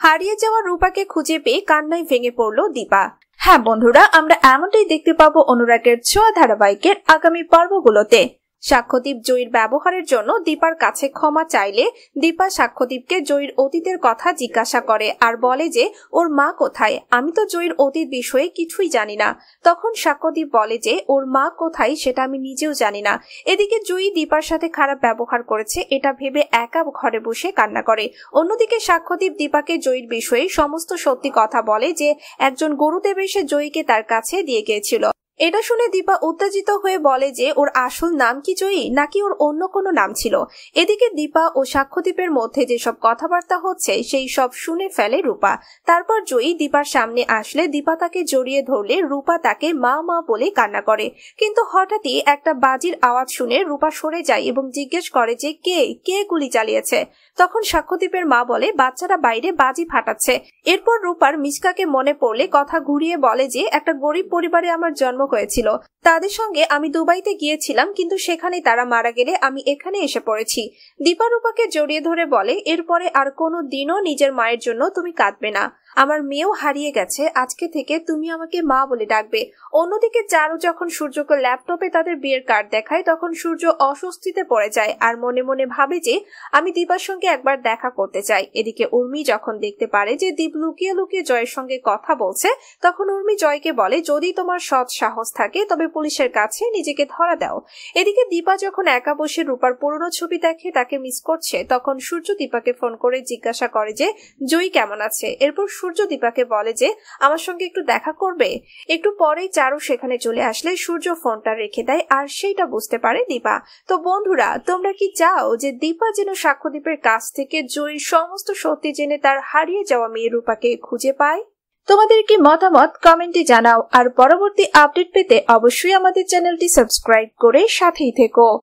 হারিয়ে যাওয়া রূপাকে খুঁজে পেয়ে কান্নায় ভেঙে পড়ল দীপা। হ্যাঁ বন্ধুরা, আমরা এমনটাই দেখতে পাবো অনুরাগের ছোঁয়া ধারাবাহিকের আগামী পর্বগুলোতে। সাক্ষ্যদীপ জয়ীর ব্যবহারের জন্য দীপার কাছে ক্ষমা চাইলে দীপা সাক্ষ্যদীপকে জয়ীর অতীতের কথা জিজ্ঞাসা করে আর বলে যে ওর মা কোথায়, আমি তো জয়ীর অতীত বিষয়ে কিছুই জানি না। তখন সাক্ষ্যদীপ বলে যে ওর মা কোথায় সেটা আমি নিজেও জানি না। এদিকে জয়ী দীপার সাথে খারাপ ব্যবহার করেছে এটা ভেবে একা ঘরে বসে কান্না করে। অন্যদিকে সাক্ষ্যদীপ দীপাকে জয়ীর বিষয়ে সমস্ত সত্যি কথা বলে যে একজন গুরুদেব এসে জয়ীকে তার কাছে দিয়ে গিয়েছিল। এটা শুনে দীপা উত্তেজিত হয়ে বলে যে ওর আসল নাম কি জয়ী নাকি ওর অন্য কোনো নাম ছিল। এদিকে দীপা ও সাক্ষ্যদীপের মধ্যে যেসব কথাবার্তা হচ্ছে সেই সব শুনে ফেলে রূপা। তারপর জয়ী দীপার সামনে আসলে দীপা তাকে জড়িয়ে ধরলে রূপা তাকে মা মা বলে কান্না করে। কিন্তু হঠাৎই একটা বাজির আওয়াজ শুনে রূপা সরে যায় এবং জিজ্ঞেস করে যে কে কে গুলি চালিয়েছে। তখন সাক্ষ্যদীপের মা বলে বাচ্চারা বাইরে বাজি ফাটাচ্ছে। এরপর রূপার মিচকাকে মনে পড়লে কথা ঘুরিয়ে বলে যে একটা গরিব পরিবারে আমার জন্ম হয়েছিল, তাদের সঙ্গে আমি দুবাইতে গিয়েছিলাম, কিন্তু সেখানে তারা মারা গেলে আমি এখানে এসে পড়েছি। দীপা রূপাকে জড়িয়ে ধরে বলে এরপরে আর কোনো দিনও নিজের মায়ের জন্য তুমি কাঁদবে না, আমার মেয়েও হারিয়ে গেছে, আজকে থেকে তুমি আমাকে মা বলে ডাকবে। অন্যদিকে চারু যখন সূর্যকে ল্যাপটপে তাদের বিয়ের কার্ড দেখায় তখন সূর্য অস্বস্তিতে পড়ে যায় আর মনে মনে ভাবে যে আমি দীপার সঙ্গে একবার দেখা করতে চাই। এদিকে উর্মি যখন দেখতে পারে যে দীপ লুকিয়ে লুকিয়ে জয়ের সঙ্গে কথা বলছে তখন উর্মি জয়কে বলে যদি তোমার সৎ সাহস থাকে তবে পুলিশের কাছে নিজেকে ধরা দাও। এদিকে দীপা যখন একা বসে রূপার পুরনো ছবি দেখে তাকে মিস করছে তখন সূর্য দীপাকে ফোন করে জিজ্ঞাসা করে যে জয়ী কেমন আছে। এরপর সূর্য দীপাকে বলে যে আমার সঙ্গে একটু দেখা করবে। একটু পরেই চারু সেখানে চলে আসলে সূর্য ফোনটা রেখে দেয় আর সেইটা বুঝতে পারে দীপা। তো বন্ধুরা, তোমরা কি চাও যে দীপা যেন সাক্ষ্যদীপের কাছ থেকে জয়ীর সমস্ত সত্যি জেনে তার হারিয়ে যাওয়া মেয়ে রূপাকে খুঁজে পায়? তোমাদের কি মতামত কমেন্টে জানাও আর পরবর্তী আপডেট পেতে অবশ্যই আমাদের চ্যানেলটি সাবস্ক্রাইব করে সাথেই থেকো।